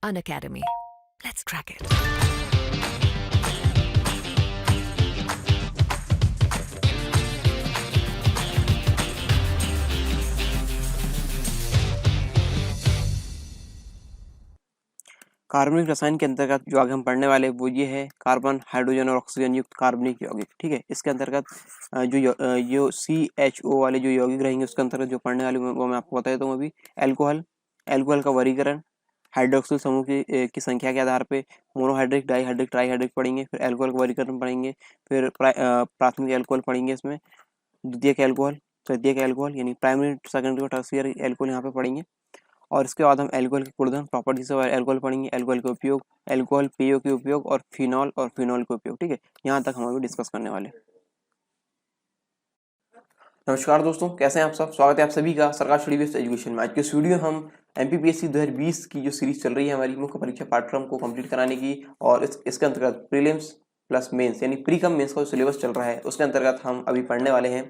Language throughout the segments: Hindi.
Unacademy. Let's crack it. कार्बनिक रसायन के अंतर्गत जो आगे हम पढ़ने वाले वो ये है कार्बन, हाइड्रोजन और ऑक्सीजन युक्त कार्बनिक यौगिक। ठीक है, इसके अंतर्गत जो CHO वाले जो यौगिक रहेंगे उसके अंतर्गत जो पढ़ने वाले वो मैं आपको बता देता हूँ अभी। एल्कोहल का वर्गीकरण हाइड्रोक्सिल समूह की संख्या के आधार पे मोनोहाइड्रिक, डाईहाइड्रिक, ट्राईहाइड्रिक पढ़ेंगे। फिर एल्कोहल का वर्गीकरण पढ़ेंगे। फिर प्राथमिक एल्कोहल पढ़ेंगे, इसमें द्वितीयक एल्कोहल, तृतीयक एल्कोहल यानी प्राइमरी, सेकेंडरी और टर्शियरी एल्कोहल यहाँ पे पढ़ेंगे। और इसके बाद हम एल्कोहल के गुणधर्म, प्रॉपर्टीज ऑफ एल्कोहल पढ़ेंगे, एल्कोहल के उपयोग, एल्कोहल पेयों के उपयोग और फिनॉल के उपयोग। ठीक है, यहाँ तक हम अभी डिस्कस करने वाले। नमस्कार दोस्तों, कैसे हैं आप सब। स्वागत है आप सभी का सरकार स्टडी बेस्ड एजुकेशन में। आज के इस वीडियो हम MPPSC 2020 की जो सीरीज चल रही है हमारी मुख्य परीक्षा पाठ्यक्रम को कंप्लीट कराने की, और इसके अंतर्गत प्रीलिम्स प्लस मेंस यानी प्री कम मेंस का जो सिलेबस चल रहा है उसके अंतर्गत हम अभी पढ़ने वाले हैं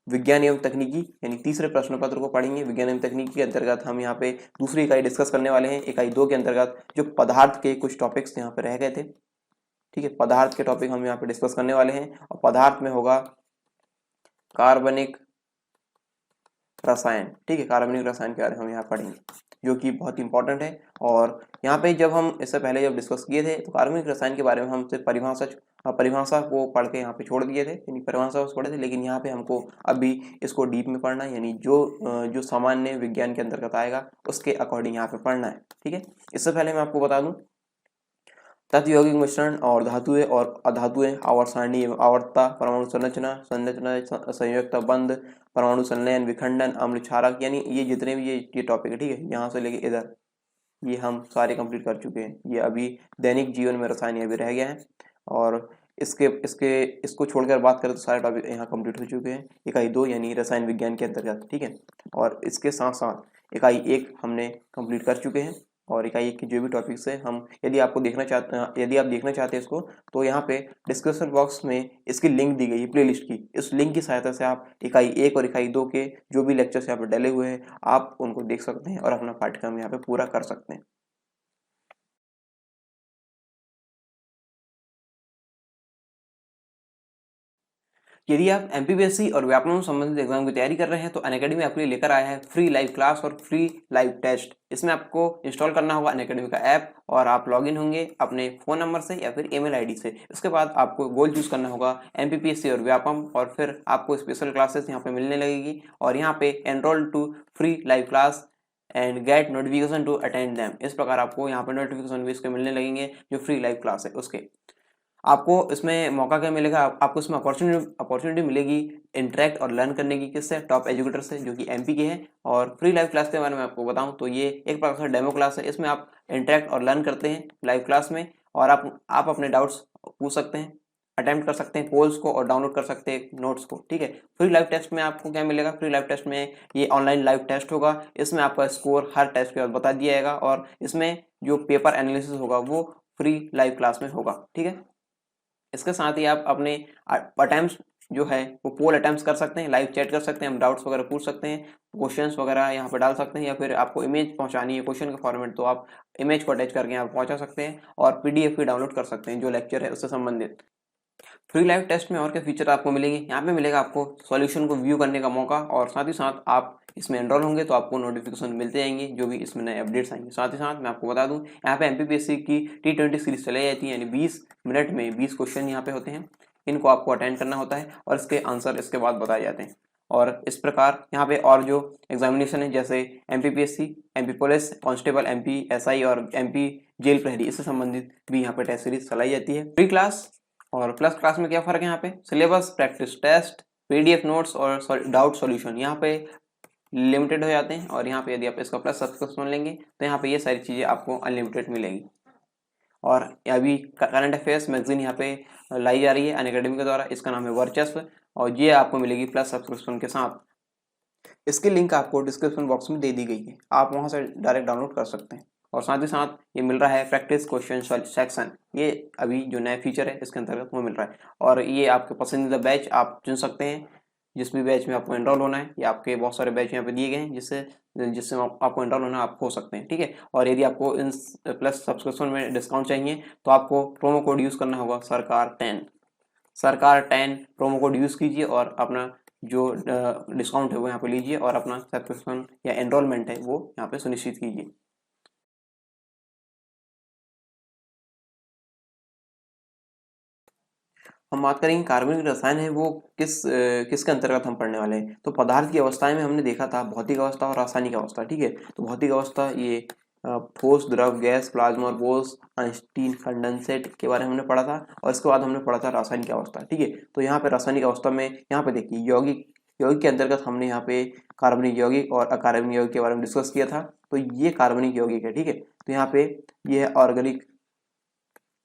विज्ञान एवं तकनीकी यानी तीसरे प्रश्न पत्र को पढ़ेंगे। विज्ञान एवं तकनीकी के अंतर्गत हम यहाँ पे दूसरी इकाई डिस्कस करने वाले हैं। इकाई 2 के अंतर्गत जो पदार्थ के कुछ टॉपिक्स यहाँ पे रह गए थे, ठीक है, पदार्थ के टॉपिक हम यहाँ पे डिस्कस करने वाले हैं। और पदार्थ में होगा कार्बनिक रसायन। ठीक है, कार्बनिक रसायन के बारे में हम यहाँ पढ़ेंगे जो कि बहुत इंपॉर्टेंट है। और यहाँ पे जब हम इससे पहले जब डिस्कस किए थे तो कार्बनिक रसायन के बारे में हम सिर्फ परिभाषा को पढ़ के यहाँ पे छोड़ दिए थे, यानी परिभाषा पढ़े थे। लेकिन यहाँ पे हमको अभी इसको डीप में पढ़ना है, यानी जो सामान्य विज्ञान के अंतर्गत आएगा उसके अकॉर्डिंग यहाँ पे पढ़ना है। ठीक है, इससे पहले मैं आपको बता दूं तत्व यौगिक मिश्रण और धातुएं और अधातुएं, आवर्त सारणी एवं आवर्तता, परमाणु संरचना, संयुक्त बंध, परमाणु संलयन, विखंडन, अम्ल क्षारक, यानी ये जितने भी ये टॉपिक है, ठीक है, यहाँ से लेके इधर ये हम सारे कंप्लीट कर चुके हैं। ये अभी दैनिक जीवन में रसायन अभी रह गया है, और इसको छोड़कर बात करें तो सारे टॉपिक यहाँ कंप्लीट हो चुके हैं इकाई 2 यानी रसायन विज्ञान के अंतर्गत। ठीक है, और इसके साथ साथ इकाई 1 हमने कंप्लीट कर चुके हैं। और इकाई 1 की जो भी टॉपिक्स है हम यदि आप देखना चाहते हैं इसको, तो यहाँ पे डिस्क्रिप्शन बॉक्स में इसकी लिंक दी गई है प्लेलिस्ट की। इस लिंक की सहायता से आप इकाई 1 और इकाई 2 के जो भी लेक्चर्स यहाँ पे डले हुए हैं आप उनको देख सकते हैं और अपना पाठ्यक्रम यहाँ पे पूरा कर सकते हैं। यदि आप MPPSC और व्यापमं संबंधित एग्जाम की तैयारी कर रहे हैं तो अनअकैडमी आपके लिए लेकर आया है फ्री लाइव क्लास और फ्री लाइव टेस्ट। इसमें आपको इंस्टॉल करना होगा अनअकैडमी का ऐप, और आप लॉगिन होंगे अपने फ़ोन नंबर से या फिर ईमेल आईडी से। इसके बाद आपको गोल चूज करना होगा MPPSC और व्यापम, और फिर आपको स्पेशल क्लासेस यहाँ पे मिलने लगेगी। और यहाँ पे enrol to free live class and get notification to attend them, इस प्रकार आपको यहाँ पे नोटिफिकेशन भी इसके मिलने लगेंगे जो फ्री लाइव क्लास है उसके। आपको इसमें मौका क्या मिलेगा, आपको इसमें अपॉर्चुनिटी मिलेगी इंटरेक्ट और लर्न करने की। किससे? टॉप एजुकेटर से जो कि MP के हैं। और फ्री लाइव क्लास के बारे में आपको बताऊं तो ये एक प्रकार से डेमो क्लास है। इसमें आप इंटरेक्ट और लर्न करते हैं लाइव क्लास में, और आप अपने डाउट्स पूछ सकते हैं, अटेम्प्ट कर सकते हैं पोल्स को, और डाउनलोड कर सकते हैं नोट्स को। ठीक है, फ्री लाइव टेस्ट में आपको क्या मिलेगा, फ्री लाइव टेस्ट में ये ऑनलाइन लाइव टेस्ट होगा। इसमें आपका स्कोर हर टेस्ट के बाद बता दिया जाएगा, और इसमें जो पेपर एनालिसिस होगा वो फ्री लाइव क्लास में होगा। ठीक है, इसके साथ ही आप अपने अटेम्प्ट्स जो है वो पोल अटेम्प्ट्स कर सकते हैं, लाइव चैट कर सकते हैं, हम डाउट्स वगैरह पूछ सकते हैं, क्वेश्चंस वगैरह यहाँ पे डाल सकते हैं, या फिर आपको इमेज पहुंचानी है क्वेश्चन का फॉर्मेट तो आप इमेज को अटैच करके यहाँ पहुंचा सकते हैं, और PDF भी डाउनलोड कर सकते हैं जो लेक्चर है उससे संबंधित। फ्री लाइव टेस्ट में और क्या फीचर आपको मिलेंगे, यहाँ पे मिलेगा आपको सॉल्यूशन को व्यू करने का मौका, और साथ ही साथ आप इसमें एनरोल होंगे तो आपको नोटिफिकेशन मिलते जाएंगे जो भी इसमें नए अपडेट्स आएंगे। साथ ही साथ मैं आपको बता दूं यहाँ पे MPPSC की T20 सीरीज चलाई जाती है, यानी 20 मिनट में 20 क्वेश्चन यहाँ पे होते हैं। इनको आपको अटेंड करना होता है और इसके आंसर इसके बाद बताए जाते हैं। और इस प्रकार यहाँ पे और जो एग्जामिनेशन है जैसे MPPSC, MP police, constable, MP SI और MP जेल प्रहरी, इससे संबंधित भी यहाँ पे टेस्ट सीरीज चलाई जाती है। प्री क्लास और प्लस क्लास में क्या फर्क है, यहाँ पे syllabus, practice test, PDF notes और डाउट सॉल्यूशन यहाँ पे लिमिटेड हो जाते हैं, और यहाँ पे यदि आप इसका प्लस सब्सक्रिप्शन लेंगे तो यहाँ पे ये सारी चीज़ें आपको अनलिमिटेड मिलेगी। और अभी करंट अफेयर्स मैगजीन यहाँ पे लाई जा रही है अनअकैडमी के द्वारा, इसका नाम है वर्चस्व, और ये आपको मिलेगी प्लस सब्सक्रिप्शन के साथ। इसकी लिंक आपको डिस्क्रिप्शन बॉक्स में दे दी गई है, आप वहाँ से डायरेक्ट डाउनलोड कर सकते हैं। और साथ ही साथ ये मिल रहा है प्रैक्टिस क्वेश्चन सेक्शन, ये अभी जो नया फीचर है इसके अंतर्गत वो मिल रहा है। और ये आपके पसंदीदा बैच आप चुन सकते हैं जिस भी बैच में आपको एनरोल होना है, या आपके बहुत सारे बैच यहाँ पे दिए गए हैं जिससे जिससे आपको एनरोल होना आप हो सकते हैं, ठीक है। और यदि आपको इन प्लस सब्सक्रिप्शन में डिस्काउंट चाहिए तो आपको प्रोमो कोड यूज़ करना होगा सरकार 10 प्रोमो कोड यूज़ कीजिए और अपना जो डिस्काउंट है वो यहाँ पे लीजिए और अपना सब्सक्रिप्शन या एनरोलमेंट है वो यहाँ पे सुनिश्चित कीजिए। हम बात करेंगे कार्बनिक रसायन है वो किसके अंतर्गत हम पढ़ने वाले हैं। तो पदार्थ की अवस्थाएं में हमने देखा था भौतिक अवस्था और रासायनिक अवस्था, ठीक है। तो भौतिक अवस्था ये ठोस, द्रव, गैस, प्लाज्मा और बोस, आइंस्टीन, कंडेंसेट के बारे में हमने पढ़ा था। और इसके बाद हमने पढ़ा था रासायनिक अवस्था, ठीक है। तो यहाँ पे रासायनिक अवस्था में यहाँ पे देखिए यौगिक यौगिक के अंतर्गत हमने यहाँ पे कार्बनिक यौगिक और अकार्बनिक यौगिक के बारे में डिस्कस किया था। तो ये कार्बनिक यौगिक है, ठीक है। तो यहाँ पे ये है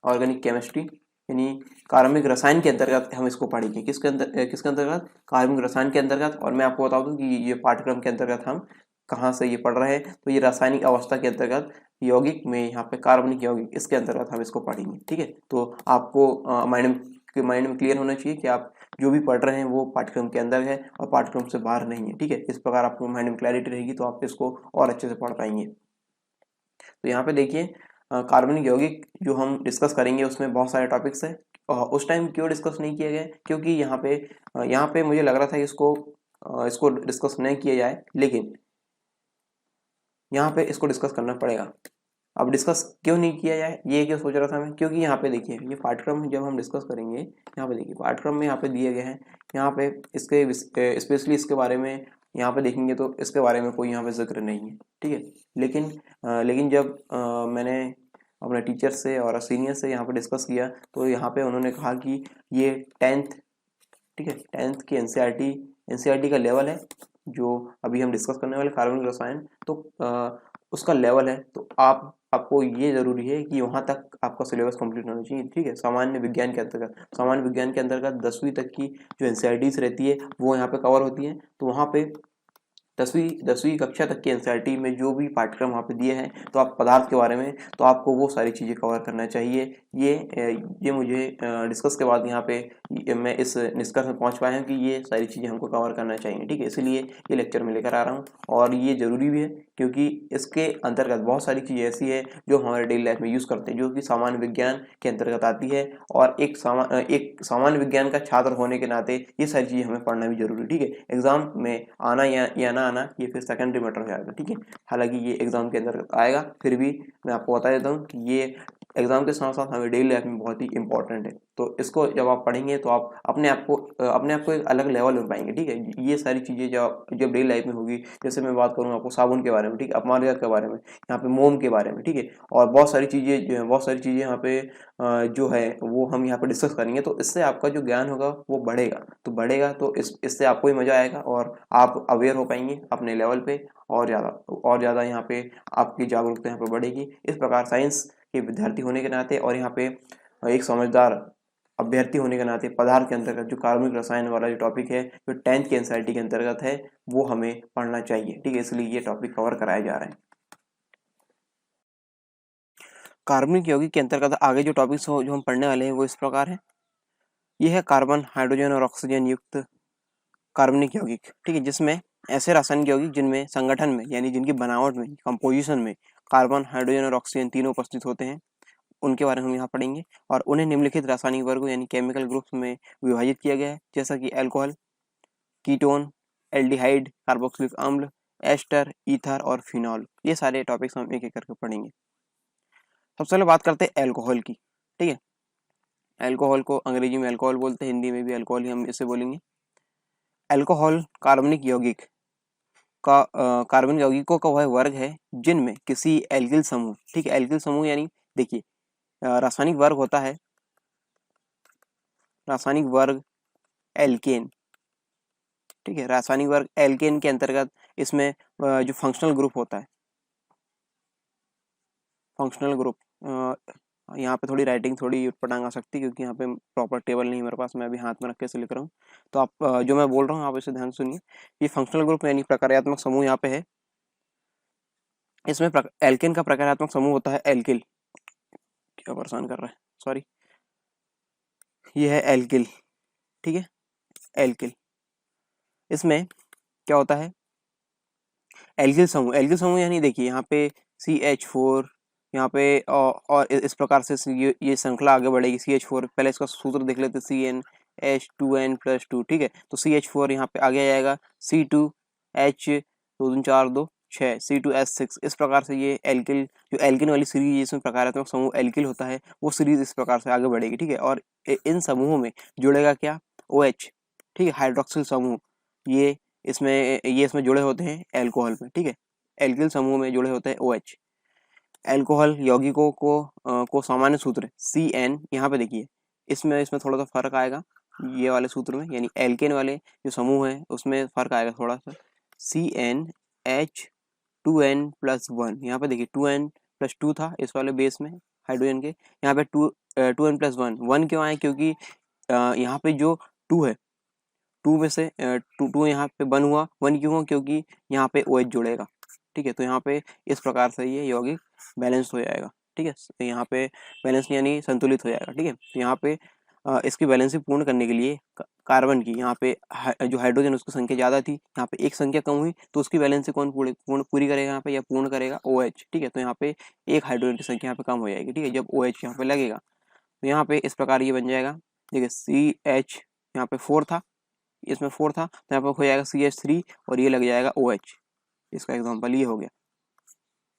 ऑर्गेनिक केमिस्ट्री, यानी कार्बनिक रसायन के अंतर्गत हम इसको पढ़ेंगे। किसके अंतर्गत? कार्बनिक रसायन के अंतर्गत। और मैं आपको बता दूं कि ये पाठ्यक्रम के अंतर्गत हम कहाँ से ये पढ़ रहे हैं। तो ये रासायनिक अवस्था के अंतर्गत यौगिक में यहाँ पे कार्बनिक यौगिक इसके अंतर्गत हम इसको पढ़ेंगे, ठीक है। तो आपको माइंड में क्लियर होना चाहिए कि आप जो भी पढ़ रहे हैं वो पाठ्यक्रम के अंदर है और पाठ्यक्रम से बाहर नहीं है, ठीक है। इस प्रकार आपको माइंड में क्लैरिटी रहेगी तो आप इसको और अच्छे से पढ़ पाएंगे। तो यहाँ पे देखिए कार्बनिक यौगिक जो हम डिस्कस करेंगे उसमें बहुत सारे टॉपिक्स हैं। उस टाइम क्यों डिस्कस नहीं किया गया, क्योंकि यहाँ पे मुझे लग रहा था कि इसको डिस्कस नहीं किया जाए, लेकिन यहाँ पे इसको डिस्कस करना पड़ेगा। अब डिस्कस क्यों नहीं किया जाए ये क्यों सोच रहा था मैं, क्योंकि यहाँ पे देखिए ये पाठ्यक्रम जब हम डिस्कस करेंगे, यहाँ पे देखिए पाठ्यक्रम में यहाँ पे दिए गए हैं, यहाँ पे इसके स्पेशली इसके बारे में यहाँ पे देखेंगे तो इसके बारे में कोई यहाँ पे जिक्र नहीं है, ठीक है। लेकिन जब मैंने अपने टीचर से और सीनियर से यहाँ पे डिस्कस किया तो यहाँ पे उन्होंने कहा कि ये 10th, ठीक है, 10th की एनसीईआरटी का लेवल है जो अभी हम डिस्कस करने वाले कार्बनिक रसायन, तो उसका लेवल है। तो आपको ये जरूरी है कि वहाँ तक आपका सिलेबस कंप्लीट होना चाहिए, ठीक है। सामान्य विज्ञान के अंतर्गत 10वीं तक की जो एनसीईआरटीज रहती है वो यहाँ पे कवर होती है। तो वहाँ पे 10वीं कक्षा तक की एनसीईआरटी में जो भी पाठ्यक्रम वहाँ पे दिए हैं तो आप पदार्थ के बारे में तो आपको वो सारी चीज़ें कवर करना चाहिए। ये मुझे डिस्कस के बाद यहाँ पे मैं इस निष्कर्ष में पहुँच पाया हूँ कि ये सारी चीज़ें हमको कवर करना चाहिए, ठीक है। इसलिए ये लेक्चर में लेकर आ रहा हूँ और ये ज़रूरी भी है क्योंकि इसके अंतर्गत बहुत सारी चीज़ें ऐसी है जो हमारे डेली लाइफ में यूज़ करते हैं, जो कि सामान्य विज्ञान के अंतर्गत आती है। और एक सामान्य विज्ञान का छात्र होने के नाते ये सारी चीज़ें हमें पढ़ना भी जरूरी है, ठीक है। एग्जाम में आना या ना आना ये फिर सेकेंडरी मैटर हो जाएगा, ठीक है। हालांकि ये एग्जाम के अंदर आएगा, फिर भी मैं आपको बता देता हूँ कि ये एग्जाम के साथ साथ हमें डेली लाइफ में बहुत ही इंपॉर्टेंट है। तो इसको जब आप पढ़ेंगे तो आप अपने आप को एक अलग लेवल में पाएंगे, ठीक है। ये सारी चीज़ें जब डेली लाइफ में होगी, जैसे मैं बात करूँ आपको साबुन के बारे में, ठीक है, अपमार्जक के बारे में, यहाँ पे मोम के बारे में, ठीक है। और बहुत सारी चीज़ें यहाँ पे जो है वो हम यहाँ पे डिस्कस करेंगे। तो इससे आपका जो ज्ञान होगा वो बढ़ेगा तो इससे आपको ही मजा आएगा और आप अवेयर हो पाएंगे अपने लेवल पे और ज़्यादा यहाँ पे आपकी जागरूकता यहाँ पे बढ़ेगी। इस प्रकार साइंस के विद्यार्थी होने के नाते और यहाँ पे एक समझदार अभ्यर्थी होने के नाते पदार्थ के अंतर्गत जो कार्बनिक रसायन वाला जो टॉपिक है जो 10th के एनसीईआरटी के अंतर्गत है वो हमें पढ़ना चाहिए, ठीक है। इसलिए ये टॉपिक कवर कराया जा रहा है। कार्बनिक यौगिक के अंतर्गत आगे जो टॉपिक्स जो हम पढ़ने वाले हैं वो इस प्रकार है। यह है कार्बन, हाइड्रोजन और ऑक्सीजन युक्त कार्बनिक यौगिक, ठीक है, जिसमें ऐसे रासायनिक यौगिक जिनमें संगठन में यानी जिनकी बनावट में कंपोजिशन में कार्बन, हाइड्रोजन और ऑक्सीजन तीनों उपस्थित होते हैं, उनके बारे में हम यहाँ पढ़ेंगे। और उन्हें निम्नलिखित रासायनिक वर्गों यानी केमिकल ग्रुप्स में विभाजित किया गया है, जैसा कि अल्कोहल, कीटोन, एल्डिहाइड, कार्बोक्सिलिक अम्ल, एस्टर, ईथर और फिनॉल। ये सारे टॉपिक्स हम एक एक करके पढ़ेंगे। सबसे पहले बात करते हैं अल्कोहल की, ठीक है। अल्कोहल को अंग्रेजी में अल्कोहल बोलते हैं, हिंदी में भी अल्कोहल ही हम इसे बोलेंगे। अल्कोहल कार्बनिक यौगिकों का वह वर्ग है जिनमें किसी एल्किल समूह, ठीक है, एल्किल समूह यानी देखिए रासायनिक वर्ग होता है, रासायनिक वर्ग एल्केन, ठीक है। रासायनिक वर्ग एल्केन के अंतर्गत इसमें जो फंक्शनल ग्रुप होता है, फंक्शनल ग्रुप, यहाँ पे थोड़ी राइटिंग थोड़ी उटपटांग आ सकती है क्योंकि यहाँ पे प्रॉपर टेबल नहीं मेरे पास, मैं अभी हाथ में रख के से लिख रहा हूँ। तो आप जो मैं बोल रहा हूँ आप इसे ध्यान सुनिए। ये फंक्शनल ग्रुप यानी प्रकार्यात्मक समूह यहाँ पे है। इसमें एल्केन का प्रकार्यात्मक समूह होता है एल्किल, क्या परेशान कर रहा है, सॉरी, ये है एल्किल, ठीक है, एल्किल। इसमें क्या होता है, एल्किल समूह यानी देखिए यहाँ पे CH4, यहाँ पे और इस प्रकार से ये श्रृंखला आगे बढ़ेगी। CH4, पहले इसका सूत्र देख लेते, CnH2n+2, ठीक है। तो CH4 यहाँ पे आगे आएगा, C2H 2 दूनी 4 2 6, C2H6। इस प्रकार से ये एल्किल, जो एल्किन वाली सीरीज जिसमें प्रकारात्मक समूह एल्किल होता है, वो सीरीज इस प्रकार से आगे बढ़ेगी, ठीक है। और इन समूहों में जुड़ेगा क्या, OH, ठीक है, हाइड्रोक्सिल समूह। ये इसमें जुड़े होते हैं एल्कोहल में, ठीक है। एल्किल समूह में जुड़े होते हैं OH। एल्कोहल यौगिकों को सामान्य सूत्र CN, यहाँ पे देखिए इसमें थोड़ा सा फर्क आएगा ये वाले सूत्र में, यानी एल्केन वाले जो समूह है उसमें फर्क आएगा थोड़ा सा। CnH2n+1, यहाँ पे देखिए 2n+2 था इस वाले बेस में हाइड्रोजन के, यहाँ पे 2n+1, 1 क्यों आए, क्योंकि यहाँ पे जो 2 है, 2 में से 2 यहाँ पे 1 हुआ, 1 क्यों हुआ, क्योंकि यहाँ पे OH जुड़ेगा, ठीक है। तो यहाँ पे इस प्रकार से ये यौगिक बैलेंस हो जाएगा, ठीक है। तो यहाँ पे बैलेंस यानी संतुलित हो जाएगा, ठीक है। तो यहाँ पे इसकी बैलेंसिंग पूर्ण करने के लिए कार्बन की यहाँ पे जो हाइड्रोजन उसकी संख्या ज़्यादा थी, यहाँ पे एक संख्या कम हुई, तो उसकी बैलेंसिंग कौन पूरी करेगा यहाँ पे, या पूर्ण करेगा, OH, ठीक है। तो यहाँ पे एक हाइड्रोजन की संख्या यहाँ पे कम हो जाएगी, ठीक है, जब OH यहाँ पे लगेगा। तो यहाँ पे इस प्रकार ये बन जाएगा, देखिए CH यहाँ पे 4 था, इसमें 4 था, तो यहाँ पे हो जाएगा CH3 और ये लग जाएगा OH। इसका एग्जांपल ये हो गया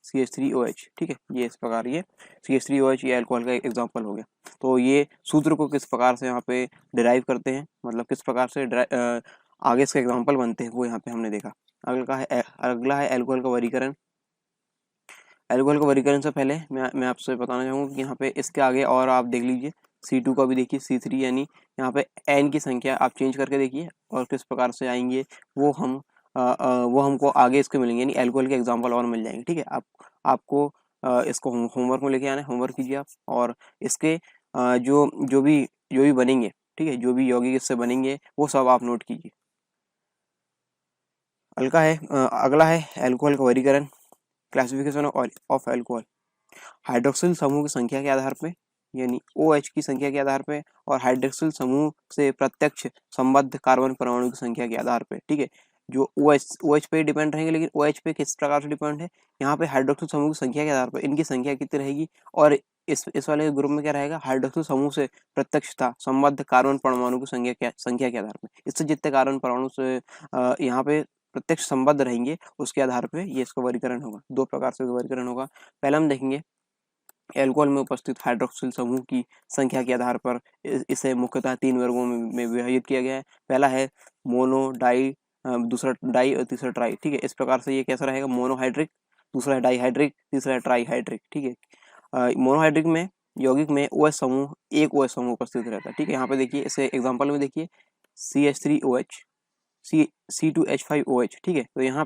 CH3OH, ठीक है। ये इस प्रकार ये CH3OH ये अल्कोहल का एग्जांपल हो गया। तो ये सूत्र को किस प्रकार से यहाँ पे डिराइव करते हैं, मतलब किस प्रकार से आगे इसके एग्जांपल बनते हैं, वो यहाँ पे हमने देखा। अगला है अल्कोहल का वर्गीकरण। अल्कोहल का वर्गीकरण से पहले मैं आपसे बताना चाहूँगा कि यहाँ पे इसके आगे और आप देख लीजिए, C2 का भी देखिए, C3, यानी यहाँ पे N की संख्या आप चेंज करके देखिए और किस प्रकार से आएंगे वो हमको आगे इसके मिलेंगे, यानी अल्कोहल के एग्जांपल और मिल जाएंगे, ठीक है। आपको इसको होमवर्क में लेके आना है, होमवर्क कीजिए आप, और इसके जो भी बनेंगे, ठीक है, जो भी यौगिक इससे बनेंगे वो सब आप नोट कीजिए। अगला है अल्कोहल का वर्गीकरण, क्लासिफिकेशन ऑफ अल्कोहल। हाइड्रोक्सिल समूह की संख्या के आधार पे, यानी OH की संख्या के आधार पे, और हाइड्रोक्सिल समूह से प्रत्यक्ष संबद्ध कार्बन परमाणु की संख्या के आधार पे, ठीक है। जो OH पे डिपेंड रहेंगे, लेकिन OH पे किस प्रकार से डिपेंड है, यहाँ पे हाइड्रोक्सिल समूह की संख्या के आधार पर इनकी संख्या कितनी रहेगी, और इस वाले ग्रुप में क्या रहेगा, हाइड्रोक्सिल समूह से प्रत्यक्षता संबद्ध कार्बन परमाणु की संख्या के आधार पर। इससे जितने कार्बन परमाणु से यहाँ पे प्रत्यक्ष संबद्ध रहेंगे उसके आधार पे ये इसका वर्गीकरण होगा। दो प्रकार से वर्गीकरण होगा। पहला हम देखेंगे एल्कोहल में उपस्थित हाइड्रोक्सिल समूह की संख्या के आधार पर इसे मुख्यतः 3 वर्गों में विभाजित किया गया है। पहला है मोनो, डाई, दूसरा डाई और तीसरा ट्राई, ठीक है। इस प्रकार से ये कैसा रहेगा, मोनोहाइड्रिक, दूसरा है डाईहाइड्रिक, तीसरा है ट्राईहाइड्रिक, ठीक है। मोनोहाइड्रिक में यौगिक में OH समूह, एक OH समूह उपस्थित रहता है, ठीक है। यहाँ पे देखिए, इसे एग्जाम्पल में देखिए, CH3OH, C2H5OH, ठीक है। तो यहाँ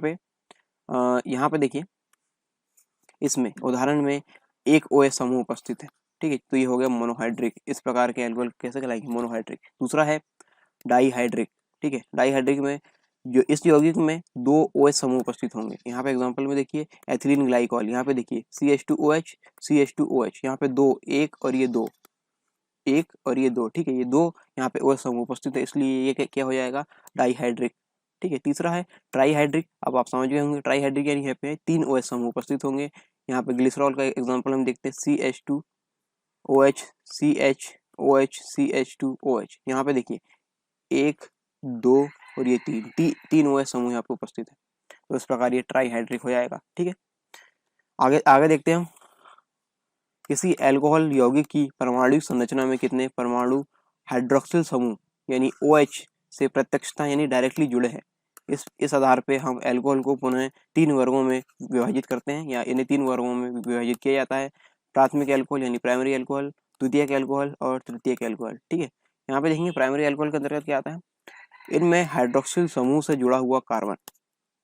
पे देखिए, इसमें उदाहरण में एक OH समूह उपस्थित है, ठीक है। तो ये हो गया मोनोहाइड्रिक। इस प्रकार के एल्कोहल कैसे कहलाएंगे, मोनोहाइड्रिक। दूसरा है डाईहाइड्रिक, ठीक है। डाईहाइड्रिक में जो इस यौगिक में 2 OH समूह उपस्थित होंगे। यहाँ पे एग्जांपल में देखिए, एथिलीन ग्लाइकॉल, यहाँ पे देखिए CH2OH, CH2OH, यहाँ पे 2, एक और ये 2, एक और ये 2, ठीक है। ये 2 यहाँ पे OH समूह उपस्थित है, इसलिए ये क्या हो जाएगा, डाईहाइड्रिक, ठीक है। तीसरा है ट्राईहाइड्रिक। अब आप समझ गए होंगे ट्राईहाइड्रिक यानी यहाँ पे 3 OH समूह उपस्थित होंगे। यहाँ पे ग्लिसरॉल का एग्जांपल हम देखते हैं, CH2OH, CHOH, CH2OH। यहाँ पे देखिए 1, 2 और ये 3 OH समूह यहाँ पे उपस्थित है। तो इस प्रकार ये ट्राईहाइड्रिक हो जाएगा, ठीक है। आगे देखते हैं हम, किसी अल्कोहल यौगिक की परमाणुिक संरचना में कितने परमाणु हाइड्रोक्सिल समूह यानी OH से प्रत्यक्षता यानी डायरेक्टली जुड़े हैं। इस आधार पे हम अल्कोहल को पुनः 3 वर्गों में विभाजित करते हैं, या इन्हें 3 वर्गों में विभाजित किया जाता है। प्राथमिक अल्कोहल यानी प्राइमरी अल्कोहल, द्वितीयक अल्कोहल और तृतीयक अल्कोहल, ठीक है। यहाँ पे देखेंगे प्राइमरी अल्कोहल के अंतर्गत क्या आता है, इनमें हाइड्रोक्सिल समूह से जुड़ा हुआ कार्बन,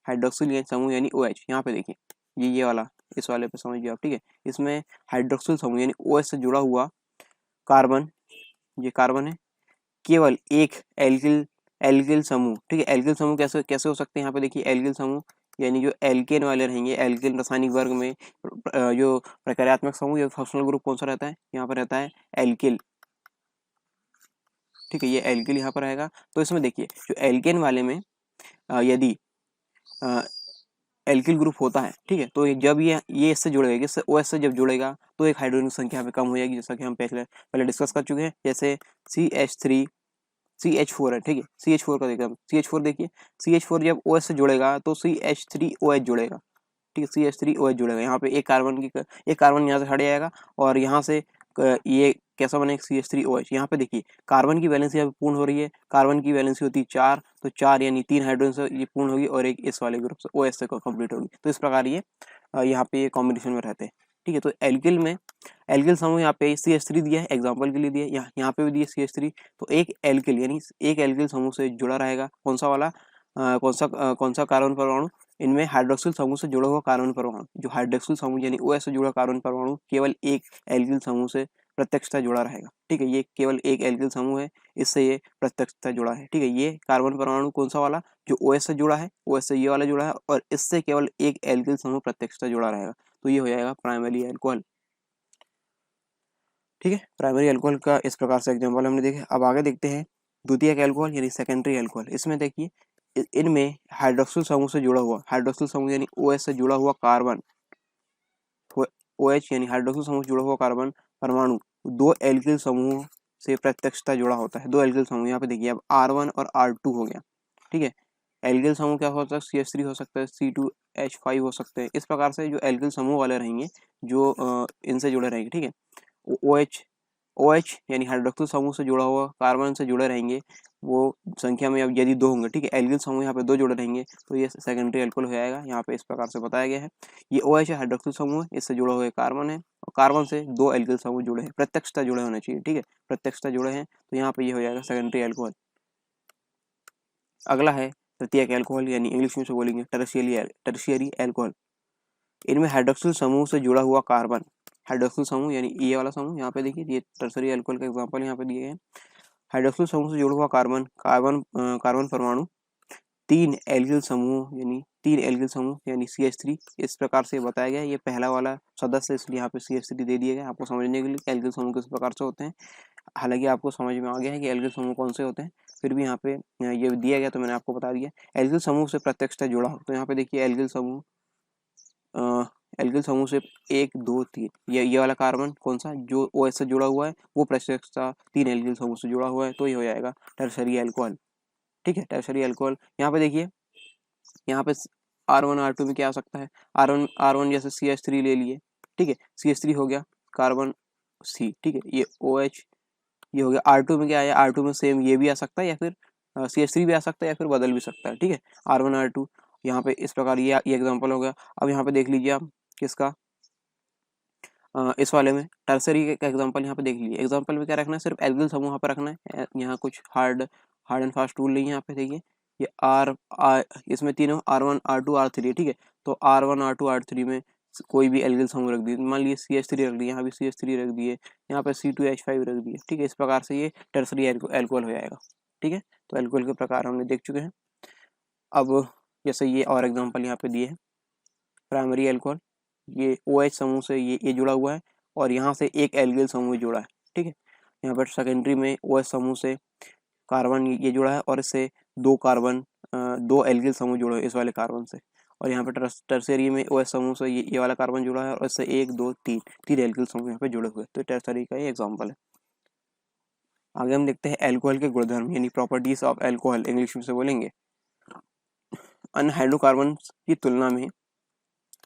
हाइड्रोक्सिल समूह यानी OH, यहाँ पे देखिए ये वाला, इस वाले पे समझिए आप, ठीक है। इसमें हाइड्रोक्सिल समूह यानी OH से जुड़ा हुआ कार्बन, ये कार्बन है, केवल एक एल्किल समूह, ठीक है। एल्किल समूह कैसे हो सकते हैं, यहाँ पे देखिए एल्किल समूह यानी जो एल्केन वाले रहेंगे, एल्किन रासायनिक वर्ग में जो प्रक्रियात्मक समूह या फंक्शनल ग्रुप कौन सा रहता है, यहाँ पर रहता है एल्किल, ठीक है। ये एल्किल यहाँ पर रहेगा। तो इसमें देखिए जो एल्केन वाले में यदि एल्किल ग्रुप होता है, ठीक है, तो जब ये इससे जुड़ेगा, इससे OH से जब जुड़ेगा तो एक हाइड्रोजन की संख्या यहाँ पे कम हो जाएगी, जैसा कि हम पहले डिस्कस कर चुके हैं। जैसे CH4 है, ठीक है, CH4 का देखिए, CH4 देखिए, CH4 जब OH से जुड़ेगा तो CH3OH जुड़ेगा, ठीक है, CH3OH जुड़ेगा। यहाँ पे एक कार्बन यहाँ से हट जाएगा और यहाँ से ये कैसा बनेगा, CH3OH। यहाँ पे देखिए कार्बन की वैलेंसी यहाँ पे पूर्ण हो रही है, कार्बन की वैलेंसी होती है 4, तो 4 यानी 3 हाइड्रोजन से ये पूर्ण होगी और एक इस वाले ग्रुप से OH से कंप्लीट होगी। तो इस प्रकार ये यहाँ पे ये कॉम्बिनेशन में रहते हैं, ठीक है। तो एल्किल समूह यहाँ पे CH3 दिया है, एग्जाम्पल के लिए दिया है, यहाँ पे भी दिया CH3। तो एक एल्किल यानी एक एल्किल समूह से जुड़ा रहेगा कौन सा वाला, कौन सा कार्बन परमाणु, इनमें हाइड्रोक्सिल समूह से जुड़ा हुआ कार्बन परमाणु। जो हाइड्रोक्सिल समूह यानी OH से जुड़ा कार्बन परमाणु केवल एक एल्किल समूह से प्रत्यक्षता जुड़ा रहेगा, ठीक है। ये केवल एक एल्किल समूह है, इससे ये प्रत्यक्षता जुड़ा है, ठीक है। ये कार्बन परमाणु कौन सा वाला, जो OH से जुड़ा है, OH से ये वाला जुड़ा है और इससे केवल एक एल्किल समूह प्रत्यक्षता जुड़ा रहेगा, तो ये हो जाएगा प्राइमरी अल्कोहल, ठीक है। प्राइमरी अल्कोहल का इस प्रकार से एग्जाम्पल हमने देखे। अब आगे देखते हैं द्वितीयक अल्कोहल यानी सेकेंडरी अल्कोहल। इसमें देखिए इनमें हाइड्रोक्सिल समूह से जुड़ा हुआ, हाइड्रोक्सिल समूह यानी OH से जुड़ा हुआ कार्बन, OH यानी हाइड्रोक्सिल समूह से जुड़ा हुआ कार्बन परमाणु दो एल्किल समूह से प्रत्यक्षता जुड़ा होता है। दो एल्किल समूह, यहाँ पे देखिए अब R1 और R2 हो गया, ठीक है। एल्किल समूह क्या हो सकता है, CH3 हो सकता है, C2H5 हो सकते हैं। इस प्रकार से जो एल्किल समूह वाले रहेंगे जो इनसे जुड़े रहेंगे, ठीक है। OH यानी हाइड्रोक्सिल समूह से जुड़ा हुआ कार्बन से जुड़े रहेंगे, वो संख्या में अब यदि 2 होंगे, ठीक है, एल्किल समूह यहाँ पे 2 जुड़े रहेंगे तो ये सेकेंडरी अल्कोहल हो जाएगा। यहाँ पे इस प्रकार से बताया गया है। ये OH है, हाइड्रोक्सिल समूह है, इससे जुड़ा हुआ कार्बन है और कार्बन से 2 एल्किल समूह जुड़े हैं, प्रत्यक्षता जुड़े होने चाहिए, ठीक है, प्रत्यक्षता जुड़े हैं, तो यहाँ पे ये हो जाएगा सेकेंडरी अल्कोहल। अगला है तृतीयक अल्कोहल यानी इंग्लिश में से बोलेंगे टर्शियरी अल्कोहल। इनमें हाइड्रोक्सिल समूह से जुड़ा हुआ कार्बन, हाइड्रोक्सिल समूह यानी ये वाला समूह, यहाँ पे देखिए ये टर्शरी अल्कोहल का एग्जांपल यहाँ पे दिए हैं। हाइड्रोक्सिल समूह से जुड़ा हुआ कार्बन परमाणु 3 एल्किल समूह यानी CH3, इस प्रकार से बताया गया है। ये पहला वाला सदस्य, इसलिए यहाँ पे CH3 दे दिया गया आपको समझने के लिए कि एल्किल समूह किस प्रकार से होते हैं। हालांकि आपको समझ में आ गया है कि एल्किल समूह कौन से होते हैं, फिर भी यहाँ पे ये दिया गया तो मैंने आपको बता दिया। एल्किल समूह से प्रत्यक्षता जुड़ा हो, तो यहाँ पे देखिए एल्किल समूह से 1 2 3, ये वाला कार्बन कौन सा जो OH से जुड़ा हुआ है वो प्रत्यक्षता 3 एल्किल समूह से जुड़ा हुआ है, तो ये हो जाएगा टर्शरी अल्कोहल, ठीक है, टर्शरी अल्कोहल। यहाँ पे देखिए यहाँ पे R1 R2 में क्या आ सकता है, R1 जैसे CH3 ले लिए, ठीक है, CH3 हो गया कार्बन C, ठीक है, ये OH ये हो गया। R2 में क्या आया, R2 में सेम ये भी आ सकता है या फिर CH3 भी आ सकता है या फिर बदल भी सकता है, ठीक है, R1 R2 यहाँ पे इस प्रकार ये एग्जांपल हो गया। अब यहाँ पे देख लीजिए आप किसका, इस वाले में टर्सरी का एग्जांपल यहाँ पे देख लीजिए। एग्जांपल में क्या रखना है, सिर्फ एल्किल समूह यहाँ पे रखना है, यहाँ कुछ हार्ड एंड फास्ट रूल नहीं है। यहाँ पे देखिए ये इसमें तीनों R1 R2 R3, ठीक है, तो R1 R2 R3 में कोई भी एल्किल समूह रख दिए, मान लीजिए CH3 रख दिए, यहाँ भी CH3 रख दिए, यहाँ पे C2H5 रख दिए, ठीक है, इस प्रकार से ये टर्सरी एल्कोहल हो जाएगा, ठीक है। तो एल्कोहल के प्रकार हमने देख चुके हैं। अब जैसे ये और एग्जाम्पल यहाँ पे दिए हैं, प्राइमरी एल्कोहल, ये OH समूह से ये जुड़ा हुआ है और यहाँ से एक एल्किल समूह जुड़ा है, ठीक है। यहाँ पर सेकेंडरी में OH समूह से कार्बन ये जुड़ा है और इससे 2 एल्किल समूह जुड़े हैं इस वाले कार्बन से, और यहाँ पे टर्सरी में OH समूह से ये वाला कार्बन जुड़ा है और इससे 1 2 3 एल्किल समूह यहाँ पे जुड़े हुए, तो टर्सरी का ये एग्जाम्पल है। आगे हम देखते हैं एल्कोहल के गुणधर्म यानी प्रॉपर्टीज ऑफ एल्कोहल, इंग्लिश में से बोलेंगे। अन्य हाइड्रोकार्बन की तुलना में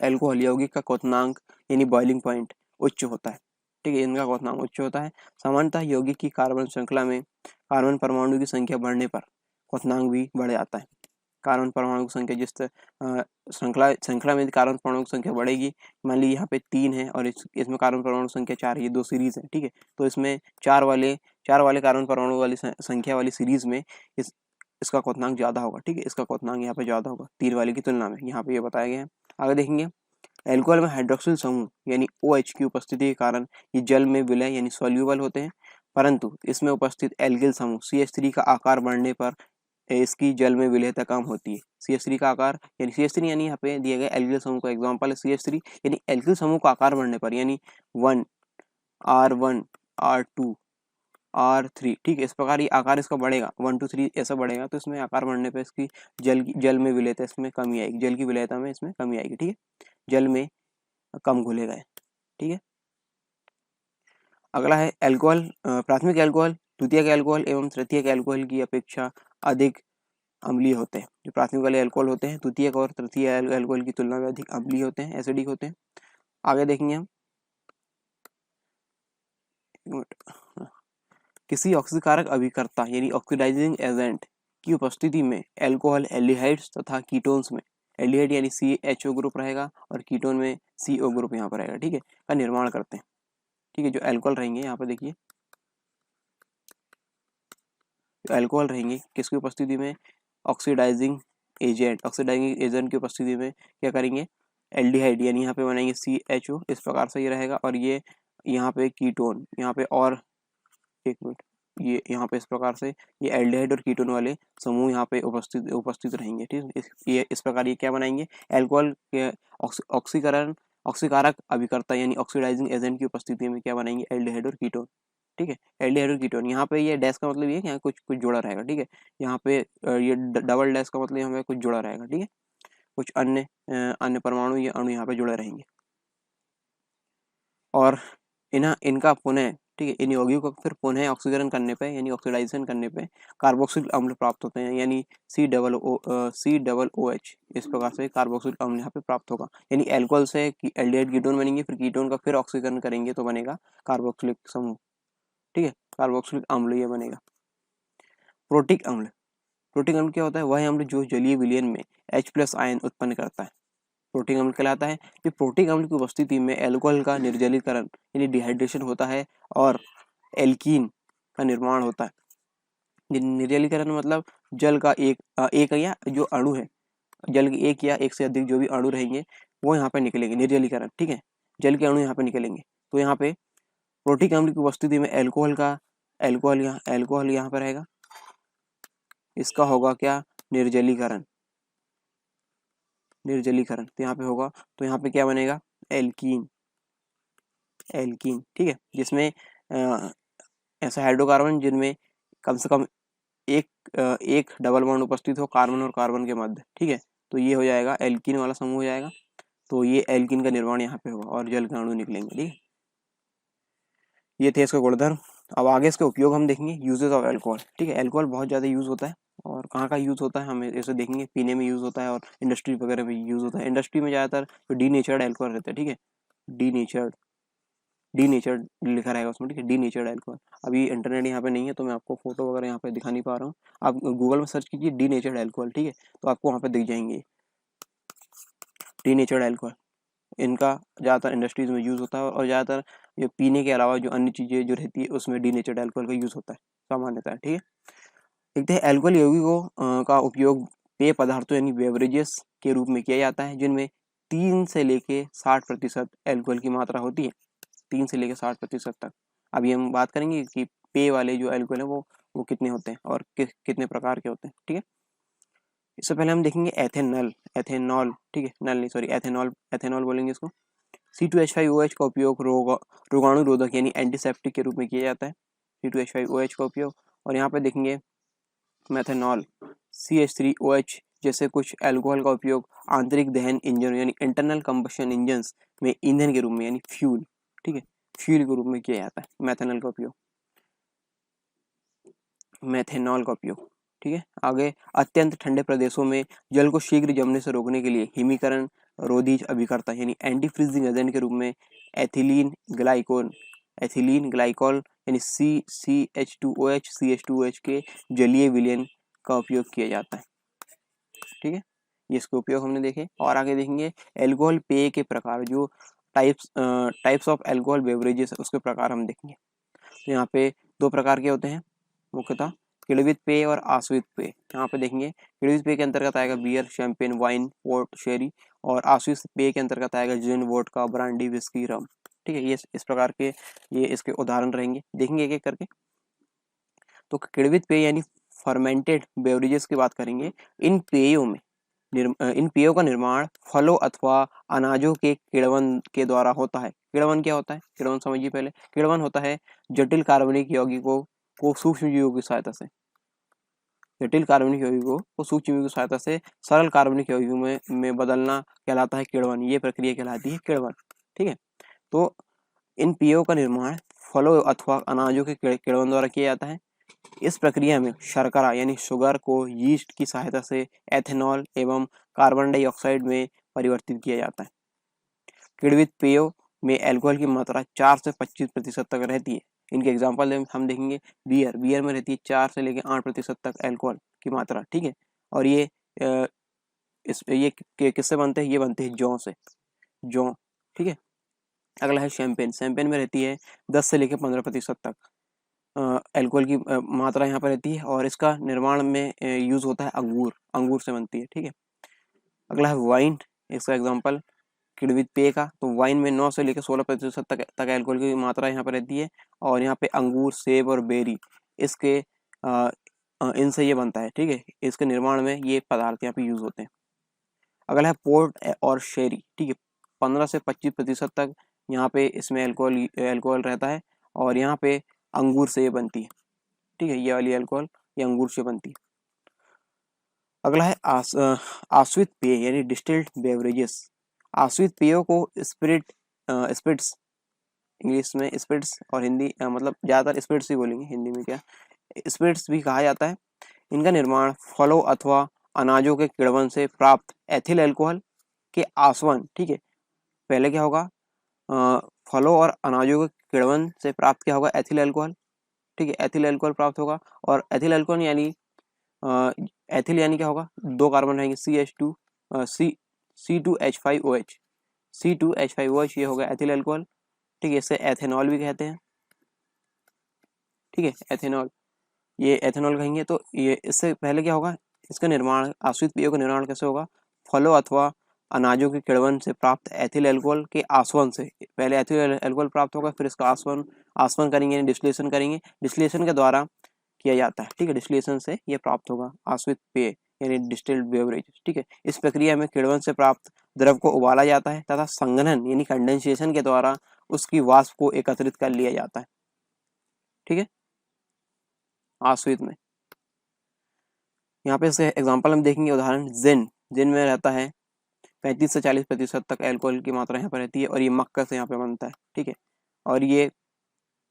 एल्कोहल यौगिक का क्वथनांक यानी बॉइलिंग पॉइंट उच्च होता है, ठीक है, इनका क्वथनांक उच्च होता है। सामान्यतः यौगिक की कार्बन श्रृंखला में कार्बन परमाणु की संख्या बढ़ने पर क्वथनांक भी बढ़ जाता है। कार्बन परमाणु की संख्या जिस श्रृंखला में कार्बन परमाणु की संख्या बढ़ेगी, मान लीजिए यहाँ पे 3 है और इसमें कार्बन परमाणु संख्या 4 है, ये 2 सीरीज है, ठीक है, तो इसमें 4 वाले कार्बन परमाणु वाली संख्या वाली सीरीज में इसका क्वथनांक ज्यादा होगा, ठीक है, इसका क्वथनांक यहाँ पे ज्यादा होगा 3 वाले की तुलना में, यहाँ पे ये बताया गया है। आगे देखेंगे एल्कोहल में हाइड्रोक्सिल समूह यानी OH की उपस्थिति के कारण ये जल में विलय यानी सॉल्यूबल होते हैं, परंतु इसमें उपस्थित एल्किल समूह CH3 का आकार बढ़ने पर इसकी जल में विलयता कम होती है। CH3 का आकार यानी CH3 यानी यहाँ पे दिया गया एल्किल समूह का एग्जांपल है CH3, यानी एल्किल समूह का आकार बढ़ने पर यानी 1 R1 R2 R3, ठीक है। इस प्रकार ये आकार इसका बढ़ेगा, 1 2 3 ऐसा बढ़ेगा, तो इसमें आकार बढ़ने पे इसकी जल में विलेयता इसमें कमी आएगी, जल की विलेयता में इसमें कमी आएगी, ठीक है। जल में कम घुलेगा ये, ठीक है। अगला है एल्कोहल। प्राथमिक एल्कोहल द्वितीयक एल्कोहल एवं तृतीयक एल्कोहल की अपेक्षा अधिक अम्लीय होते हैं। जो प्राथमिक वाले एल्कोहल होते हैं द्वितीयक और तृतीय एल्कोहल की तुलना में अधिक अम्लीय होते हैं, एसिडिक होते हैं। आगे देखेंगे हम, किसी ऑक्सीकारक अभिकर्ता यानी ऑक्सीडाइजिंग एजेंट की उपस्थिति में एल्कोहल एल्डिहाइड्स तथा कीटोन्स में, एल्डिहाइड यानी CHO ग्रुप रहेगा और कीटोन में CO ग्रुप यहाँ पर रहेगा, ठीक है, का निर्माण करते हैं, ठीक है। जो एल्कोहल रहेंगे यहाँ पर देखिए, जो एल्कोहल रहेंगे किसकी उपस्थिति में, ऑक्सीडाइजिंग एजेंट की उपस्थिति में क्या करेंगे, एल्डिहाइड यानी यहाँ पे बनाएंगे CHO, इस प्रकार से ये रहेगा, और ये यहाँ पे कीटोन, यहाँ पे और एक मिनट, ये यहाँ पे इस प्रकार से ये एल्डिहाइड और कीटोन वाले समूह यहाँ पे उपस्थित रहेंगे, ठीक है। इस प्रकार ये क्या बनाएंगे, एल्कोहल के ऑक्सीकारक अभिकर्ता यानी ऑक्सीडाइजिंग एजेंट की उपस्थिति में क्या बनाएंगे, एल्डिहाइड और कीटोन, ठीक है। एल्डिहाइड और कीटोन, यहाँ पे ये डैश का मतलब ये है कि यहाँ कुछ जुड़ा रहेगा, ठीक है। यहाँ पे ये डबल डैश का मतलब यहाँ पे कुछ जुड़ा रहेगा, ठीक है। कुछ अन्य परमाणु या अणु यहाँ पे जुड़े रहेंगे, और इनका पुनः, ठीक है, इन यौगिकों को फिर पुनः ऑक्सीकरण करने पे यानी ऑक्सीडाइजेशन करने पे कार्बोक्सिल अम्ल प्राप्त होते हैं, यानी COOH, इस प्रकार से कार्बोक्सिल अम्ल यहाँ पे प्राप्त होगा। यानी एल्कोहल से एल्डिहाइड कीटोन बनेंगे, फिर कीटोन का फिर ऑक्सीकरण करेंगे तो बनेगा कार्बोक्सिलिक समूह, ठीक है, कार्बोक्सिलिक अम्ल ये बनेगा। प्रोटिक अम्ल, प्रोटिक अम्ल क्या होता है, वह अम्ल जो जलीय विलयन में H+ आयन उत्पन्न करता है, प्रोटिक अम्ल कहलाता है। ये प्रोटिक अम्ल की उपस्थिति में एल्कोहल का निर्जलीकरण यानी डिहाइड्रेशन होता है और एल्कीन का निर्माण होता है। निर्जलीकरण मतलब जल का एक या जो अणु है, जल के एक या एक से अधिक जो भी अणु रहेंगे वो यहाँ पे निकलेंगे, निर्जलीकरण, ठीक है, जल के अणु यहाँ पे निकलेंगे। तो यहाँ पे प्रोटिक अम्ल की उपस्थिति में एल्कोहल यहाँ पे रहेगा, इसका होगा क्या, निर्जलीकरण, तो यहाँ पे होगा, तो यहाँ पे क्या बनेगा, एल्कीन, ठीक है, जिसमें ऐसा हाइड्रोकार्बन जिनमें कम से कम एक डबल बॉन्ड उपस्थित हो कार्बन और कार्बन के मध्य, ठीक है, तो ये हो जाएगा एल्कीन वाला समूह हो जाएगा। तो ये एल्कीन का निर्माण यहाँ पे होगा और जल के अणु निकलेंगे, ठीक है। ये थे इसके गुणधर्म। अब आगे इसके उपयोग हम देखेंगे, यूजेस ऑफ अल्कोहल, ठीक है। अल्कोहल बहुत ज़्यादा यूज़ होता है, और कहाँ का यूज़ होता है हम इसे देखेंगे, पीने में यूज़ होता है और इंडस्ट्री वगैरह में यूज़ होता है। इंडस्ट्री में ज़्यादातर जो डीनेचर्ड अल्कोहल रहता है, ठीक है, डीनेचर्ड लिखा रहेगा उसमें, ठीक है, डीनेचर्ड अल्कोहल। अभी इंटरनेट यहाँ पे नहीं है तो मैं आपको फोटो वगैरह यहाँ पे दिखा नहीं पा रहा हूँ, आप गूगल में सर्च कीजिए डीनेचर्ड अल्कोहल, ठीक है, तो आपको वहाँ पे दिख जाएंगे डीनेचर्ड अल्कोहल। इनका ज़्यादातर इंडस्ट्रीज में यूज़ होता है, और ज़्यादातर ये पीने के अलावा जो अन्य चीज़ें जो रहती है उसमें डीनेचर्ड अल्कोहल का यूज़ होता है, सामान्यतः, ठीक है। देखते हैं अल्कोहल यौगिकों का उपयोग पेय पदार्थों यानी बेवरेजेस के रूप में किया जाता है, जिनमें 3 से लेके 60% अल्कोहल की मात्रा होती है, 3 से लेके 60% तक। अभी हम बात करेंगे कि पेय वाले जो अल्कोहल है वो कितने होते हैं और कितने प्रकार के होते हैं, ठीक है। इससे पहले हम देखेंगे एथेनॉल, ठीक है, नल नहीं सॉरी एथेनॉल बोलेंगे इसको। C2H5OH का उपयोग रोगाणु रोधक यानी एंटीसेप्टिक के रूप में किया जाता है, C2H5OH का उपयोग। और यहाँ पे देखेंगे मेथेनॉल, CH3OH जैसे कुछ अल्कोहल का उपयोग आंतरिक दहन इंजन यानी इंटरनल कंबशन इंजन्स में ईंधन के रूप में यानी फ्यूल, ठीक है, फ्यूल के रूप में किया जाता है मेथेनॉल का उपयोग, ठीक है। आगे अत्यंत ठंडे प्रदेशों में जल को शीघ्र जमने से रोकने के लिए हिमीकरण रोधी अभिकर्ता यानी एंटी फ्रीजिंग एजेंट के रूप में एथिलीन ग्लाइकॉल यानी CH2OH के जलीय विलयन का उपयोग किया जाता है, ठीक है। इसके उपयोग हमने देखे, और आगे देखेंगे एल्कोहल पेय के प्रकार, जो टाइप्स ऑफ एल्कोहल बेवरेजेस उसके प्रकार हम देखेंगे। तो यहाँ पे 2 प्रकार के होते हैं मुख्यतः, किण्वित पेय और आश्वित पेय। यहाँ पे देखेंगे किण्वित पेय के अंतर्गत आएगा बियर, शैंपेन, वाइन, पोर्ट, शेरी, और आश्वित पेय के अंतर्गत आएगा जिन, वोडका, ब्रांडी, विस्की, रम, ठीक है। ये इस प्रकार के ये इसके उदाहरण रहेंगे, देखेंगे एक एक करके। तो किण्वित पेय यानी फर्मेंटेड बेवरेजेस की बात करेंगे। इन पेयों का निर्माण फलों अथवा अनाजों के किण्वन के द्वारा होता है। किण्वन क्या होता है, किण्वन समझिए पहले। किण्वन होता है जटिल कार्बनिक यौगिकों को सूक्ष्म जीवों की सहायता से, जटिल कार्बनिक यौगिकों को सूक्ष्म जीवों की सहायता से सरल कार्बनिक यौगिकों में बदलना कहलाता है किण्वन। ये प्रक्रिया कहलाती है किण्वन। ठीक है, तो इन पेयों का निर्माण फलों अथवा अनाजों के किण्वन द्वारा किया जाता है। इस प्रक्रिया में शर्करा यानी शुगर को यीस्ट की सहायता से एथेनॉल एवं कार्बन डाइऑक्साइड में परिवर्तित किया जाता है। किण्वित पेयों में अल्कोहल की मात्रा 4 से 25% तक रहती है। इनके एग्जाम्पल हम देखेंगे, बियर में रहती है 4 से लेकर 8% तक अल्कोहल की मात्रा। ठीक है, और ये किससे बनते हैं? ये बनते हैं जौ से, जौ। ठीक है, अगला है शैंपेन में रहती है 10 से लेकर 15% तक अल्कोहल की मात्रा यहाँ पर रहती है, और इसका निर्माण में यूज होता है अंगूर से बनती है। ठीक है, अगला है वाइन, इसका एग्जाम्पल किण्वित पेय का, तो वाइन में 9 से लेकर 16% तक अल्कोहल की मात्रा यहाँ पर रहती है, और यहाँ पे अंगूर, सेब और बेरी इसके इनसे ये बनता है। ठीक है, इसके निर्माण में ये पदार्थ यहाँ पे यूज होते हैं। अगला है पोर्ट और शेरी। ठीक है, 15 से 25% तक यहाँ पे इसमें अल्कोहल रहता है, और यहाँ पे अंगूर से ये बनती है। ठीक है, ये वाली अल्कोहल ये अंगूर से बनती है। अगला है आश्वित पेय यानी डिस्टिल्ड बेवरेजेस। आश्वित पेयों को स्पिरिट्स, इंग्लिश में स्पिरिट्स और हिंदी मतलब ज़्यादातर स्पिरिट्स ही बोलेंगे, हिंदी में क्या स्पिरिट्स भी कहा जाता है। इनका निर्माण फलों अथवा अनाजों के किण्वन से प्राप्त एथिल अल्कोहल के आसवन। ठीक है, पहले क्या होगा, फलों और अनाजों के किण्वन से प्राप्त क्या होगा, एथिल अल्कोहल। ठीक है, एथिल अल्कोहल प्राप्त होगा, और एथिल अल्कोहल यानी एथिल यानी क्या होगा, 2 कार्बन रहेंगे C2H5OH, C2H5OH ये होगा एथिल अल्कोहल। ठीक है, इसे एथेनॉल भी कहते हैं। ठीक है, एथेनॉल, ये एथेनॉल कहेंगे। तो ये इससे पहले क्या होगा, इसका निर्माण, आश्रित पेयों का निर्माण कैसे होगा, फलों अथवा अनाजों के किण्वन से प्राप्त एथिल अल्कोहल के आसवन से। पहले एथिल अल्कोहल प्राप्त होगा, फिर इसका आसवन करेंगे, डिस्टिलेशन करेंगे, डिस्टिलेशन के द्वारा किया जाता है। ठीक है, डिस्टिलेशन से ये प्राप्त होगा आश्रित पेय यानी डिस्टिल्ड बेवरेज। ठीक है, इस प्रक्रिया में किण्वन से प्राप्त द्रव को उबाला जाता है तथा संघनन यानी कंडेंसेशन के द्वारा उसकी वाष्प को एकत्रित कर लिया जाता है। ठीक है, आश्रित में यहाँ पे इसके एग्जाम्पल हम देखेंगे, उदाहरण जिन में रहता है 35 से 40% तक अल्कोहल की मात्रा यहाँ पर रहती है, और ये मक्का से यहाँ पे बनता है। ठीक है, और ये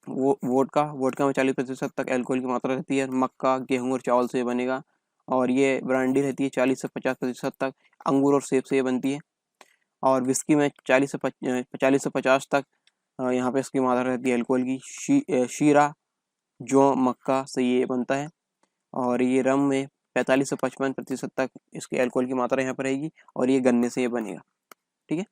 वोडका में 40% तक अल्कोहल की मात्रा रहती है, मक्का, गेहूं और चावल से बनेगा। और ये ब्रांडी रहती है 40 से 50% तक, अंगूर और सेब से ये बनती है। और विस्की में 40 से 50 तक यहाँ पे इसकी मात्रा रहती है अल्कोहल की। शीरा, जौ, मक्का से ये बनता है। और ये रम में 45 से 55% तक इसके अल्कोहल की मात्रा यहाँ पर रहेगी, और ये गन्ने से ये बनेगा। ठीक है,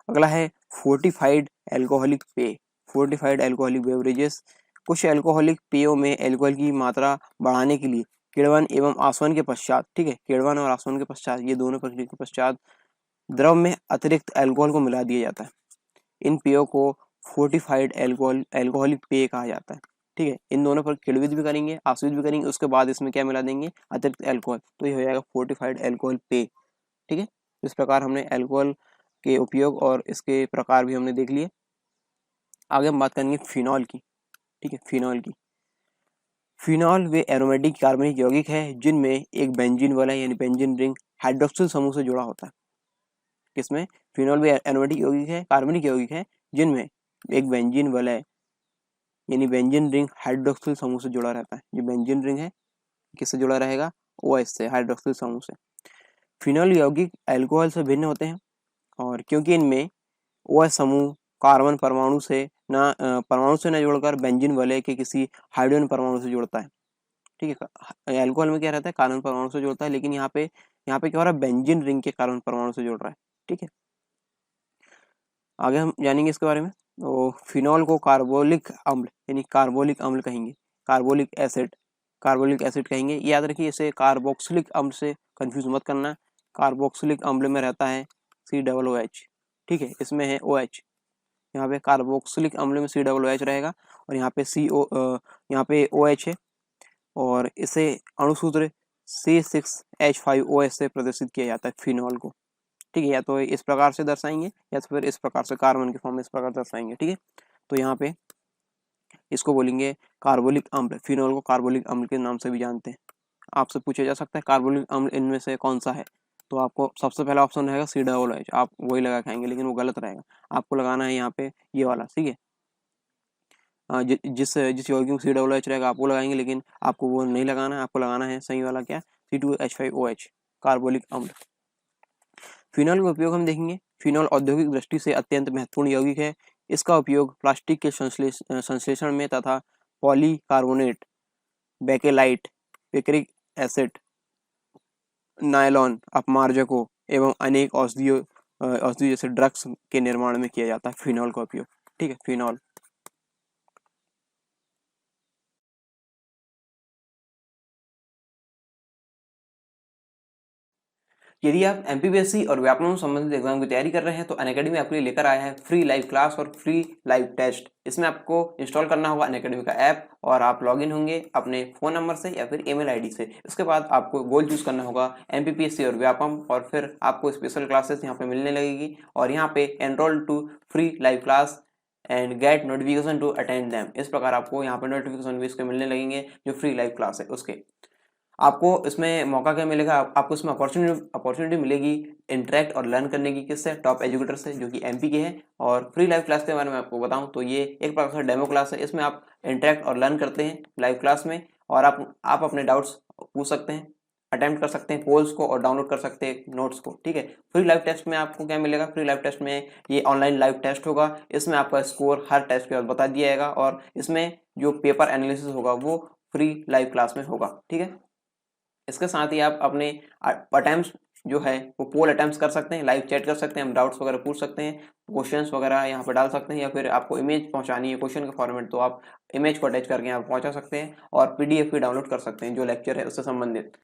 अगला है फोर्टिफाइड अल्कोहलिक पेय, फोर्टिफाइड अल्कोहलिक बेवरेजेस। कुछ अल्कोहलिक पेयों में अल्कोहल की मात्रा बढ़ाने के लिए किण्वन एवं आसवन के पश्चात, ठीक है, किण्वन और आसवन के पश्चात, ये दोनों प्रक्रिया के पश्चात द्रव में अतिरिक्त अल्कोहल को मिला दिया जाता है। इन पेयों को फोर्टिफाइड अल्कोहलिक पेय कहा जाता है। ठीक है, इन दोनों पर किण्वित भी करेंगे, आश्वित भी करेंगे, उसके बाद इसमें क्या मिला देंगे, अतिरिक्त अल्कोहल, तो ये हो जाएगा फोर्टिफाइड अल्कोहल पेय। ठीक है, इस प्रकार हमने अल्कोहल के उपयोग और इसके प्रकार भी हमने देख लिए। आगे हम बात करेंगे फिनॉल की। ठीक है, फिनॉल वे एरोमेटिक कार्बनिक यौगिक है जिनमें एक बेंजीन वाला यानी बेंजीन रिंग हाइड्रोक्सिल समूह से जुड़ा होता है। किसमें? फिनॉल वे एरोमेटिक यौगिक है, कार्बनिक यौगिक है जिनमें एक बेंजीन वाला यानी बेंजीन रिंग हाइड्रोक्सिल समूह से जुड़ा रहता है। जो बेंजीन रिंग है किससे जुड़ा रहेगा? OH से, हाइड्रोक्सिल समूह से। फिनॉल यौगिक अल्कोहल से भिन्न होते हैं, और क्योंकि इनमें OH समूह कार्बन परमाणु से न जुड़कर बेंजीन वलय के किसी हाइड्रोजन परमाणु से जुड़ता है। ठीक है, अल्कोहल में क्या रहता है, कार्बन परमाणु से जुड़ता है, लेकिन यहाँ पे क्या हो रहा है, बेंजीन रिंग के कार्बन परमाणु से जुड़ रहा है। ठीक है, आगे हम जानेंगे इसके बारे में। तो फिनॉल को कार्बोलिक अम्ल यानी कार्बोलिक अम्ल कहेंगे, कार्बोलिक एसिड कहेंगे। याद रखिए, इसे कार्बोक्सिलिक अम्ल से कंफ्यूज मत करना। कार्बोक्सिलिक अम्ल में रहता है COOH। ठीक है, इसमें है OH, यहाँ पे कार्बोक्सिलिक अम्ल में COOH रहेगा, और यहाँ पे OH है, और इसे अणुसूत्र C6H5OH से प्रदर्शित किया जाता है फिनॉल को। ठीक है, या तो इस प्रकार से दर्शाएंगे या तो फिर इस प्रकार से, कार्बन के फॉर्म में इस प्रकार दर्शाएंगे। ठीक है, तो यहाँ पे इसको बोलेंगे कार्बोलिक अम्ल। फिनॉल को कार्बोलिक अम्ल के नाम से भी जानते हैं। आपसे पूछा जा सकता है कार्बोलिक अम्ल इनमें से कौन सा है, तो आपको सबसे पहला ऑप्शन रहेगा COOH, आप वही लगा खाएंगे लेकिन वो गलत रहेगा। आपको लगाना है यहाँ पे ये वाला, ठीक है। जिस जिस यौगिक में COOH रहेगा आप वो लगाएंगे, लेकिन आपको वो नहीं लगाना है, आपको लगाना है सही वाला क्या, C2H5OH, कार्बोलिक अम्ल। फिनॉल का उपयोग हम देखेंगे। फिनॉल औद्योगिक दृष्टि से अत्यंत महत्वपूर्ण यौगिक है। इसका उपयोग प्लास्टिक के संश्लेषण में तथा polycarbonate, bakelite, picric acid, nylon अपमार्जकों एवं अनेक औषधि जैसे ड्रग्स के निर्माण में किया जाता है फिनॉल का उपयोग, ठीक है। फिनॉल यदि आप MPPSC और व्याकरण संबंधित एग्जाम की तैयारी कर रहे हैं तो अनअकैडमी आपके लिए लेकर आया है फ्री लाइव क्लास और फ्री लाइव टेस्ट। इसमें आपको इंस्टॉल करना होगा अनअकैडमी का ऐप और आप लॉगिन होंगे अपने फ़ोन नंबर से या फिर ईमेल आईडी से। इसके बाद आपको गोल चूज़ करना होगा MPPSC और व्यापम, और फिर आपको स्पेशल क्लासेस यहाँ पे मिलने लगेगी और यहाँ पे enrol to free live class and get notification to attend them. इस प्रकार आपको यहाँ पे नोटिफिकेशन भी इसके मिलने लगेंगे जो फ्री लाइव क्लास है उसके। आपको इसमें मौका क्या मिलेगा, आपको इसमें अपॉर्चुनिटी मिलेगी इंटरेक्ट और लर्न करने की। किससे, टॉप एजुकेटर से जो कि MP के हैं। और फ्री लाइव क्लास के बारे में आपको बताऊं तो ये एक प्रकार से डेमो क्लास है। इसमें आप इंटरेक्ट और लर्न करते हैं लाइव क्लास में, और आप अपने डाउट्स पूछ सकते हैं, अटेम्प्ट कर सकते हैं पोल्स को और डाउनलोड कर सकते हैं नोट्स को, ठीक है। फ्री लाइव टेस्ट में आपको क्या मिलेगा, फ्री लाइव टेस्ट में ये ऑनलाइन लाइव टेस्ट होगा। इसमें आपका स्कोर हर टेस्ट के बाद बता दिया जाएगा और इसमें जो पेपर एनालिसिस होगा वो फ्री लाइव क्लास में होगा, ठीक है। इसके साथ ही आप अपने अटेम्प्ट्स जो है वो पोल अटेम्प्ट्स कर सकते हैं, लाइव चैट कर सकते हैं, हम डाउट्स वगैरह पूछ सकते हैं, क्वेश्चंस वगैरह यहाँ पर डाल सकते हैं, या फिर आपको इमेज पहुंचानी है क्वेश्चन का फॉर्मेट तो आप इमेज को अटैच करके यहाँ पहुंचा सकते हैं, और PDF भी डाउनलोड कर सकते हैं जो लेक्चर है उससे संबंधित।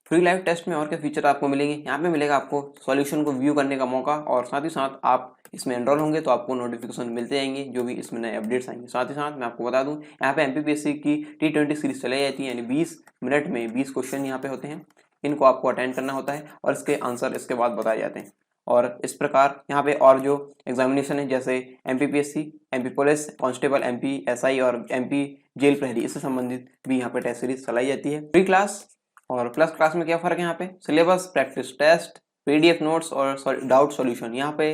फ्री लाइव टेस्ट में और क्या फीचर आपको मिलेंगे, यहाँ पे मिलेगा आपको सॉल्यूशन को व्यू करने का मौका, और साथ ही साथ आप इसमें एनरोल होंगे तो आपको नोटिफिकेशन मिलते जाएंगे जो भी इसमें नए अपडेट्स आएंगे। साथ ही साथ मैं आपको बता दूं यहाँ पे MPPSC की T20 सीरीज चलाई जाती है, यानी 20 मिनट में 20 क्वेश्चन यहाँ पे होते हैं। इनको आपको अटेंड करना होता है और इसके आंसर इसके बाद बताए जाते हैं। और इस प्रकार यहाँ पे और जो एग्जामिनेशन है जैसे MPPSC, MP police constable, MP SI और MP जेल प्रहरी, इससे संबंधित भी यहाँ पे टेस्ट सीरीज चलाई जाती है। फ्री क्लास और प्लस क्लास में क्या फ़र्क है, यहाँ पे syllabus, practice test, PDF notes और डाउट सॉल्यूशन यहाँ पे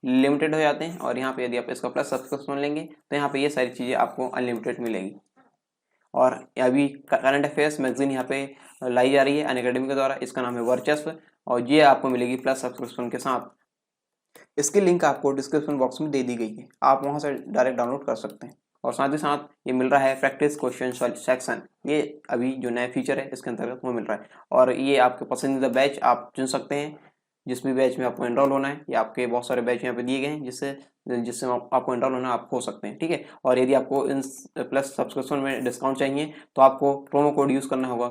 लिमिटेड हो जाते हैं, और यहाँ पे यदि आप इसका प्लस सब्सक्रिप्शन लेंगे तो यहाँ पे ये सारी चीज़ें आपको अनलिमिटेड मिलेगी। और अभी करंट अफेयर्स मैगजीन यहाँ पे लाई जा रही है अनअकैडमी के द्वारा, इसका नाम है वर्चस्व, और ये आपको मिलेगी प्लस सब्सक्रिप्शन के साथ। इसकी लिंक आपको डिस्क्रिप्शन बॉक्स में दे दी गई है, आप वहाँ से डायरेक्ट डाउनलोड कर सकते हैं। और साथ ही साथ ये मिल रहा है प्रैक्टिस क्वेश्चन सेक्शन, ये अभी जो नया फीचर है इसके अंतर्गत वो मिल रहा है। और ये आपके पसंदीदा बैच आप चुन सकते हैं, जिस भी बैच में आपको एनरोल होना है, या आपके बहुत सारे बैच यहाँ पे दिए गए हैं जिससे आपको एनरोल होना आप हो सकते हैं, ठीक है। और यदि आपको इन प्लस सब्सक्रिप्शन में डिस्काउंट चाहिए तो आपको प्रोमो कोड यूज़ करना होगा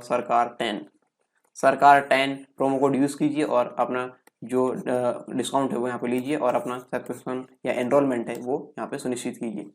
सरकार10 प्रोमो कोड यूज़ कीजिए और अपना जो डिस्काउंट है वो यहाँ पे लीजिए और अपना सब्सक्रिप्शन या एनरोलमेंट है वो यहाँ पे सुनिश्चित कीजिए।